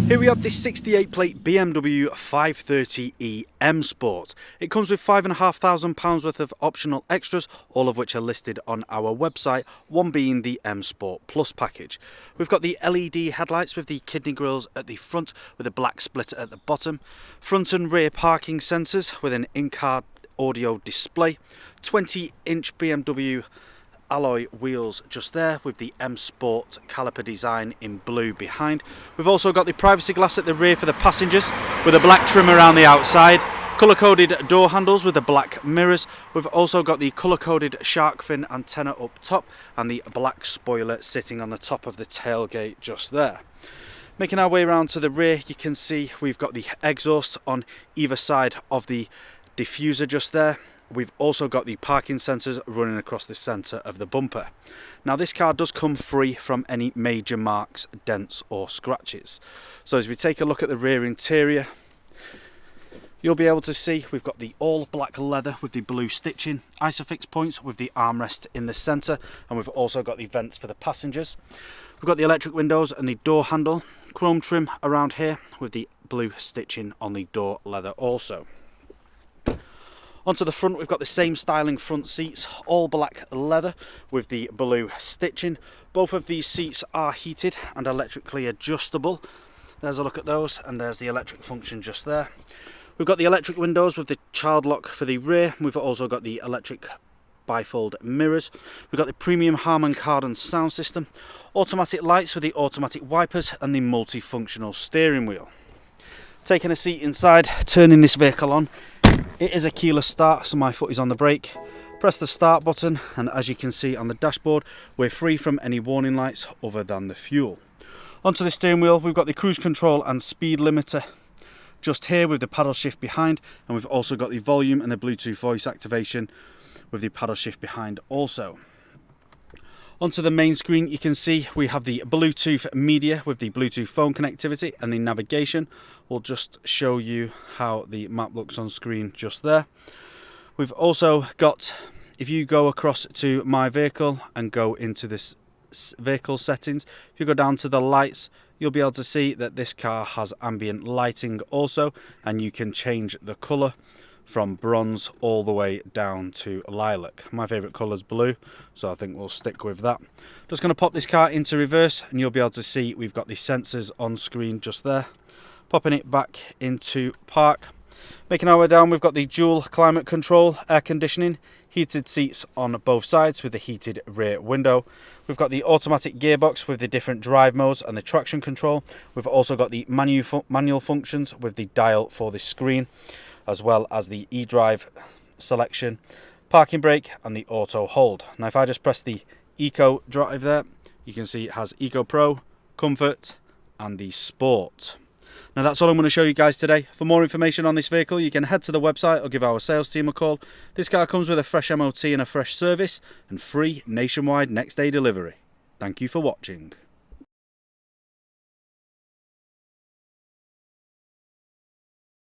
Here we have this 68 plate BMW 530e M Sport. It comes with £5,500 worth of optional extras, all of which are listed on our website, one being the M Sport Plus package. We've got the LED headlights with the kidney grills at the front with a black splitter at the bottom, front and rear parking sensors with an in-car audio display, 20-inch BMW alloy wheels just there with the M Sport caliper design in blue behind. We've also got the privacy glass at the rear for the passengers with a black trim around the outside, colour-coded door handles with the black mirrors. We've also got the colour-coded shark fin antenna up top and the black spoiler sitting on the top of the tailgate just there. Making our way around to the rear, you can see we've got the exhaust on either side of the diffuser just there. We've also got the parking sensors running across the centre of the bumper. Now this car does come free from any major marks, dents or scratches. So as we take a look at the rear interior, you'll be able to see we've got the all black leather with the blue stitching, isofix points with the armrest in the centre, and we've also got the vents for the passengers. We've got the electric windows and the door handle, chrome trim around here with the blue stitching on the door leather also. Onto the front, we've got the same styling front seats, all black leather with the blue stitching. Both of these seats are heated and electrically adjustable. There's a look at those, and there's the electric function just there. We've got the electric windows with the child lock for the rear. We've also got the electric bifold mirrors. We've got the premium Harman Kardon sound system, automatic lights with the automatic wipers and the multifunctional steering wheel. Taking a seat inside, turning this vehicle on. It is a keyless start, so my foot is on the brake. Press the start button, and as you can see on the dashboard, we're free from any warning lights other than the fuel. Onto the steering wheel, we've got the cruise control and speed limiter just here with the paddle shift behind, and we've also got the volume and the Bluetooth voice activation with the paddle shift behind also. Onto the main screen, you can see we have the Bluetooth media with the Bluetooth phone connectivity and the navigation. We'll just show you how the map looks on screen just there. We've also got, if you go across to My Vehicle and go into this vehicle settings, if you go down to the lights, you'll be able to see that this car has ambient lighting also, and you can change the colour from bronze all the way down to lilac. My favourite colour is blue, so I think we'll stick with that. Just going to pop this car into reverse, and you'll be able to see we've got the sensors on screen just there. Popping it back into park. Making our way down, we've got the dual climate control, air conditioning, heated seats on both sides with the heated rear window. We've got the automatic gearbox with the different drive modes and the traction control. We've also got the manual functions with the dial for the screen, as well as the eDrive selection, parking brake and the auto hold. Now if I just press the Eco drive there, you can see it has Eco Pro, Comfort and the Sport. Now that's all I'm going to show you guys today. For more information on this vehicle, you can head to the website or give our sales team a call. This car comes with a fresh MOT and a fresh service and free nationwide next day delivery. Thank you for watching.